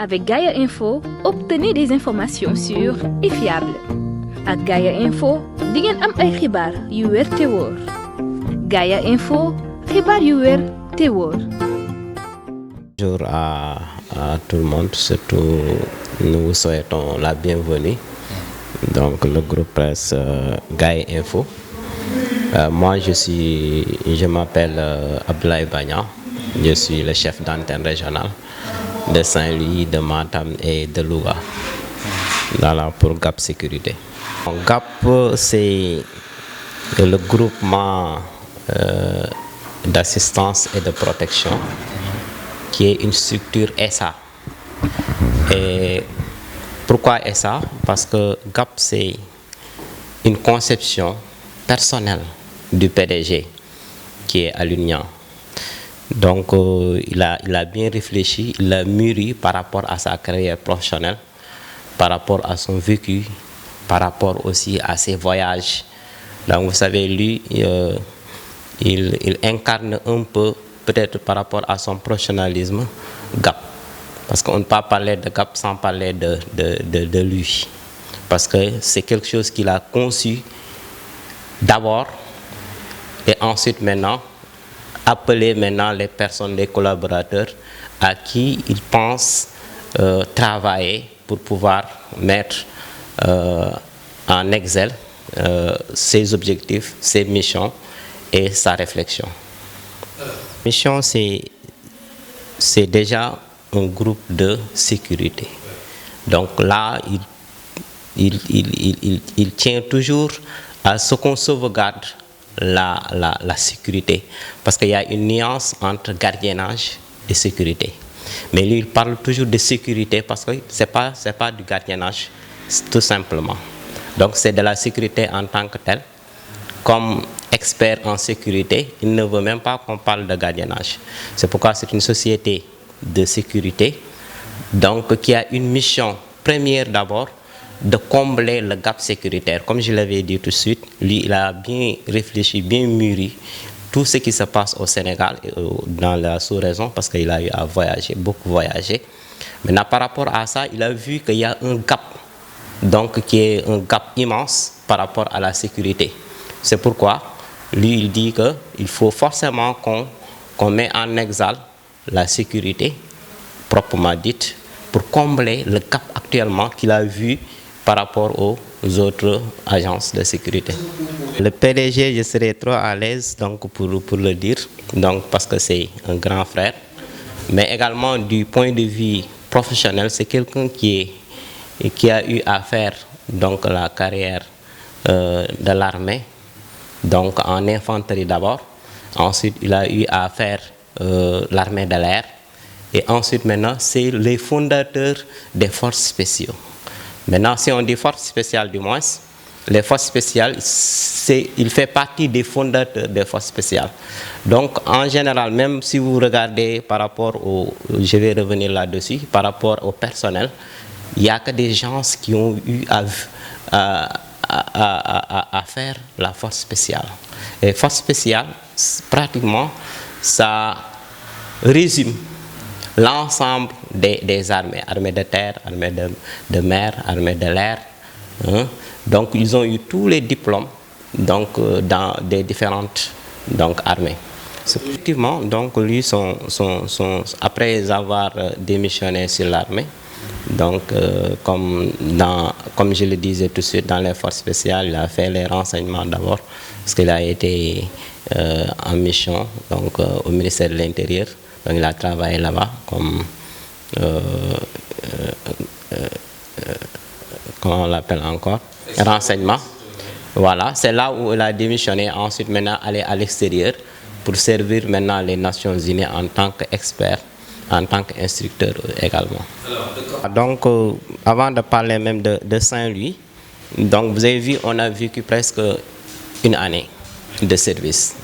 Avec Gaia Info, obtenez des informations sûres et fiables. Ak Gaia Info, di ngeen am ay xibaar yu wér te wóor. Gaia Info, xibaar yu wér te wóor. Bonjour à tout le monde, surtout nous vous souhaitons la bienvenue. Donc le groupe presse Gaia Info. Moi je m'appelle Abdoulaye Bagnan, je suis le chef d'antenne régionale de Saint-Louis, de Matam et de Louga, pour GAP Sécurité. GAP, c'est le groupement d'assistance et de protection qui est une structure SA. Et pourquoi SA? Parce que GAP, c'est une conception personnelle du PDG qui est Alunian. Donc il a bien réfléchi, il a mûri par rapport à sa carrière professionnelle, par rapport à son vécu, par rapport aussi à ses voyages. Donc vous savez, lui, il incarne un peu, peut-être par rapport à son professionnalisme, GAP. Parce qu'on ne peut pas parler de GAP sans parler de lui. Parce que c'est quelque chose qu'il a conçu d'abord et ensuite maintenant appeler maintenant les personnes, les collaborateurs à qui il pense travailler pour pouvoir mettre en exergue ses objectifs, ses missions et sa réflexion. Mission, c'est déjà un groupe de sécurité. Donc là, il tient toujours à ce qu'on sauvegarde la sécurité, parce qu'il y a une nuance entre gardiennage et sécurité. Mais lui, il parle toujours de sécurité parce que c'est pas du gardiennage, tout simplement. Donc c'est de la sécurité en tant que telle. Comme expert en sécurité, il ne veut même pas qu'on parle de gardiennage. C'est pourquoi c'est une société de sécurité, donc qui a une mission première d'abord, de combler le gap sécuritaire. Comme je l'avais dit tout de suite, lui, il a bien réfléchi, bien mûri tout ce qui se passe au Sénégal et dans la sous-région, parce qu'il a eu à voyager, beaucoup voyager. Maintenant, par rapport à ça, il a vu qu'il y a un gap, donc qui est un gap immense par rapport à la sécurité. C'est pourquoi, lui, il dit qu'il faut forcément qu'on mette en exergue la sécurité, proprement dite, pour combler le gap actuellement qu'il a vu par rapport aux autres agences de sécurité. Le PDG, je serais trop à l'aise donc pour le dire, donc parce que c'est un grand frère, mais également du point de vue professionnel, c'est quelqu'un qui a eu à faire donc la carrière de l'armée, donc en infanterie d'abord, ensuite il a eu à faire l'armée de l'air, et ensuite maintenant c'est les fondateurs des forces spéciales. Maintenant, si on dit force spéciale du moins, les forces spéciales, il fait partie des fondateurs des forces spéciales. Donc, en général, même si vous regardez par rapport je vais revenir là-dessus, par rapport au personnel, il n'y a que des gens qui ont eu à faire la force spéciale. Et force spéciale, pratiquement, ça résume l'ensemble des armées, armée de terre, armée de mer, armée de l'air. Hein. Donc ils ont eu tous les diplômes donc, dans des différentes armées. Effectivement, donc lui, après avoir démissionné sur l'armée, donc comme je le disais tout de suite, dans les forces spéciales, il a fait les renseignements d'abord, parce qu'il a été en mission donc, au ministère de l'Intérieur. Donc il a travaillé là-bas comme, comment on l'appelle encore, renseignement. Voilà, c'est là où il a démissionné, ensuite maintenant aller à l'extérieur pour servir maintenant les Nations Unies en tant qu'expert, en tant qu'instructeur également. Donc avant de parler même de Saint-Louis, donc vous avez vu, on a vécu presque une année de service.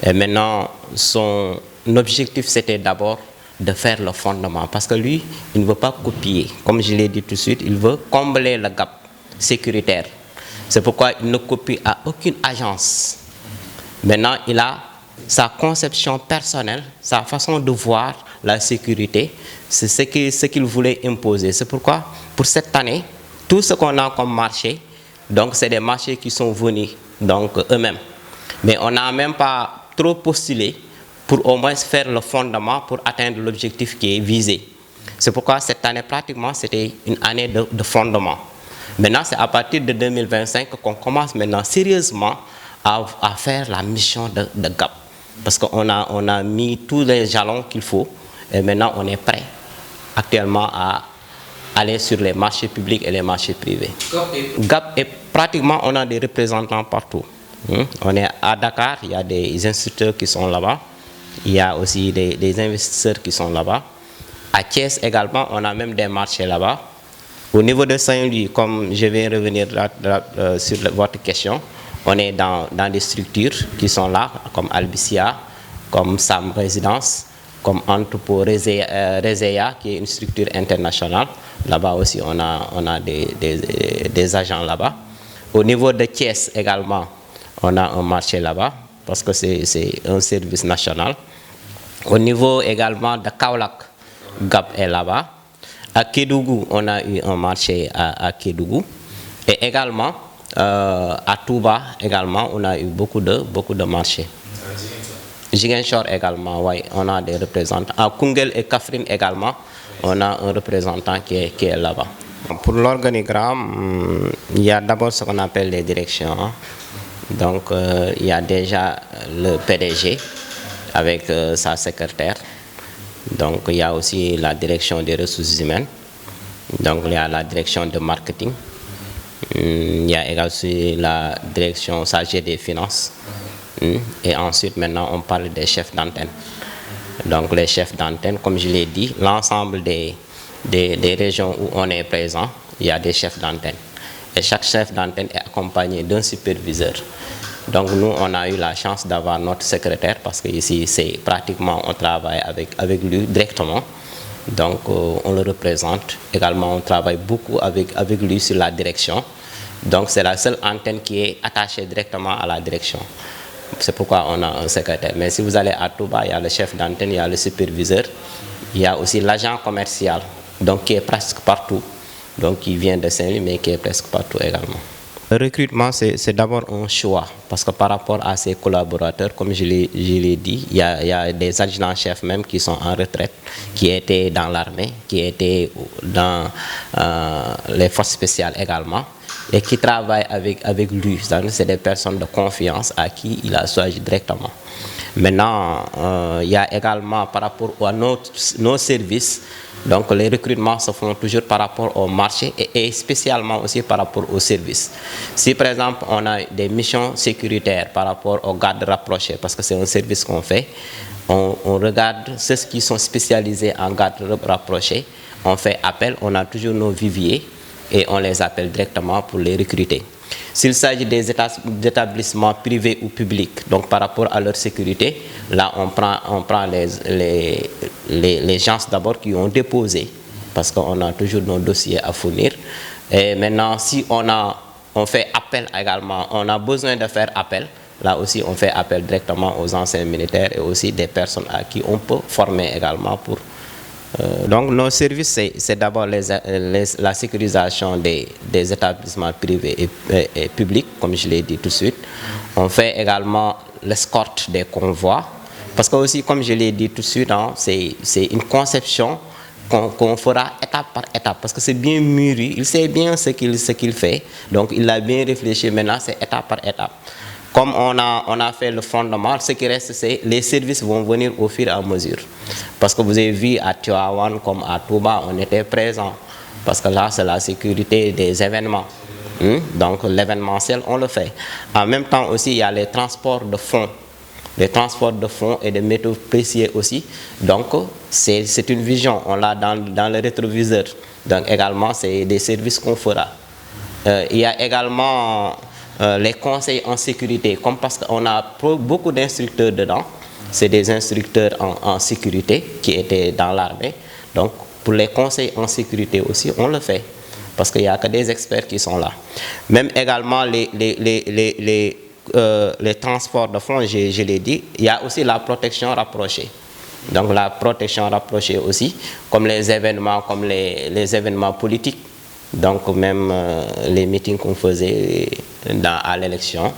Et maintenant, son objectif, c'était d'abord de faire le fondement. Parce que lui, il ne veut pas copier. Comme je l'ai dit tout de suite, il veut combler le gap sécuritaire. C'est pourquoi il ne copie à aucune agence. Maintenant, il a sa conception personnelle, sa façon de voir la sécurité, c'est ce qu'ils voulaient imposer. C'est pourquoi, pour cette année, tout ce qu'on a comme marché, donc c'est des marchés qui sont venus donc eux-mêmes. Mais on n'a même pas trop postulé pour au moins faire le fondement pour atteindre l'objectif qui est visé. C'est pourquoi cette année, pratiquement, c'était une année de fondement. Maintenant, c'est à partir de 2025 qu'on commence maintenant sérieusement à faire la mission de GAP. Parce qu'on a mis tous les jalons qu'il faut et maintenant on est prêt actuellement à aller sur les marchés publics et les marchés privés. GAP est pratiquement, on a des représentants partout. On est à Dakar, il y a des instructeurs qui sont là-bas, il y a aussi des investisseurs qui sont là-bas. À Thiès également, on a même des marchés là-bas. Au niveau de Saint-Louis, comme je vais revenir sur votre question, on est dans des structures qui sont là, comme Albicia, comme SAM Résidence, comme Entrepôt Resea, qui est une structure internationale. Là-bas aussi, on a des agents là-bas. Au niveau de Thiès également, on a un marché là-bas, parce que c'est un service national. Au niveau également de Kaolack, GAP est là-bas. À Kédougou, on a eu un marché à Kédougou. Et également, à Touba, également, on a eu beaucoup de marchés. Ziguinchor également, oui, on a des représentants. À Koungheul et Kaffrine également, on a un représentant qui est là-bas. Pour l'organigramme, il y a d'abord ce qu'on appelle les directions. Donc, il y a déjà le PDG avec sa secrétaire. Donc, il y a aussi la direction des ressources humaines. Donc, il y a la direction de marketing. Il y a également la direction chargée des finances. Et ensuite, maintenant, on parle des chefs d'antenne. Donc, les chefs d'antenne, comme je l'ai dit, l'ensemble des régions où on est présent, il y a des chefs d'antenne. Et chaque chef d'antenne est accompagné d'un superviseur. Donc, nous, on a eu la chance d'avoir notre secrétaire parce qu'ici, c'est pratiquement, on travaille avec lui directement. Donc, on le représente. Également, on travaille beaucoup avec lui sur la direction. Donc, c'est la seule antenne qui est attachée directement à la direction. C'est pourquoi on a un secrétaire. Mais si vous allez à Touba, il y a le chef d'antenne, il y a le superviseur. Il y a aussi l'agent commercial, donc qui est presque partout. Donc, qui vient de Saint-Louis, mais qui est presque partout également. Le recrutement, c'est d'abord un choix, parce que par rapport à ses collaborateurs, comme je l'ai dit, il y a des adjudants-chefs même qui sont en retraite, qui étaient dans l'armée, qui étaient dans les forces spéciales également, et qui travaillent avec lui. C'est des personnes de confiance à qui il a choisi directement. Maintenant, il y a également par rapport à nos services, donc les recrutements se font toujours par rapport au marché et spécialement aussi par rapport aux services. Si par exemple on a des missions sécuritaires par rapport aux gardes rapprochés, parce que c'est un service qu'on fait, on regarde ceux qui sont spécialisés en gardes rapprochés, on fait appel, on a toujours nos viviers et on les appelle directement pour les recruter. S'il s'agit des établissements privés ou publics, donc par rapport à leur sécurité, là on prend les gens d'abord qui ont déposé, parce qu'on a toujours nos dossiers à fournir. Et maintenant, si on fait appel également, on a besoin de faire appel, là aussi on fait appel directement aux anciens militaires et aussi des personnes à qui on peut former également pour... Donc nos services, c'est d'abord la sécurisation des établissements privés et publics, comme je l'ai dit tout de suite. On fait également l'escorte des convois, parce que aussi, comme je l'ai dit tout de suite, c'est une conception qu'on fera étape par étape, parce que c'est bien mûri, il sait bien ce qu'il fait, donc il a bien réfléchi, maintenant c'est étape par étape. Comme on a fait le fondement, ce qui reste, c'est les services vont venir au fur et à mesure. Parce que vous avez vu à Tivaouane comme à Touba, on était présents. Parce que là, c'est la sécurité des événements. Donc l'événementiel, on le fait. En même temps aussi, il y a les transports de fonds. Les transports de fonds et de métaux précieux aussi. Donc c'est une vision, on l'a dans le rétroviseur. Donc également, c'est des services qu'on fera. Il y a également... les conseils en sécurité, comme parce qu'on a beaucoup d'instructeurs dedans, c'est des instructeurs en sécurité qui étaient dans l'armée. Donc, pour les conseils en sécurité aussi, on le fait, parce qu'il n'y a que des experts qui sont là. Même également les transports de fonds, je l'ai dit, il y a aussi la protection rapprochée. Donc la protection rapprochée aussi, comme les événements politiques. Donc même les meetings qu'on faisait à l'élection.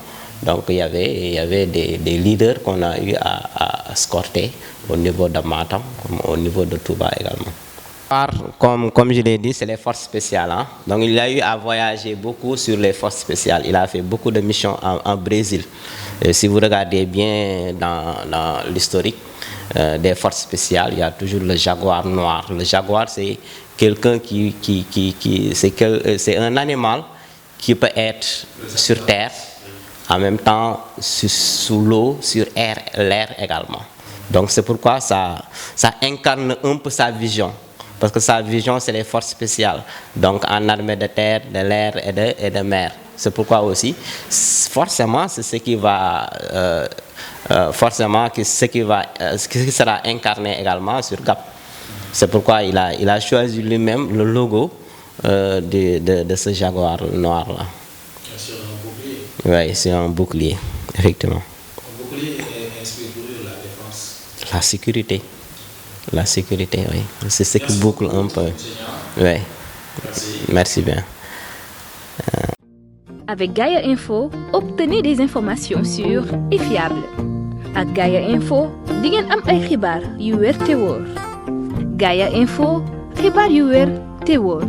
Donc il y avait des leaders qu'on a eu à escorter au niveau de Matam, comme au niveau de Touba également. Comme je l'ai dit, c'est les forces spéciales. Hein? Donc il a eu à voyager beaucoup sur les forces spéciales. Il a fait beaucoup de missions en Brésil. Et si vous regardez bien dans l'historique des forces spéciales, il y a toujours le jaguar noir. Le jaguar, c'est quelqu'un c'est un animal qui peut être sur terre, en même temps sous l'eau, sur l'air également. Donc c'est pourquoi ça incarne un peu sa vision. Parce que sa vision, c'est les forces spéciales. Donc en armée de terre, de l'air et de mer. C'est pourquoi aussi, forcément, c'est ce qui va... ce qui sera incarné également sur GAP. C'est pourquoi il a choisi lui-même le logo de ce jaguar noir-là. Sur un bouclier. Oui, c'est un bouclier, effectivement. Un bouclier est inspiré pour la défense. La sécurité. La sécurité, oui. C'est ce qui boucle un peu. Oui. Merci bien. Avec Gaia Info, obtenez des informations sûres et fiables. Avec Gaia Info, di ngeen am ay xibaar yu wér te wóor. Gaia Info, xibaar yu wér te wóor.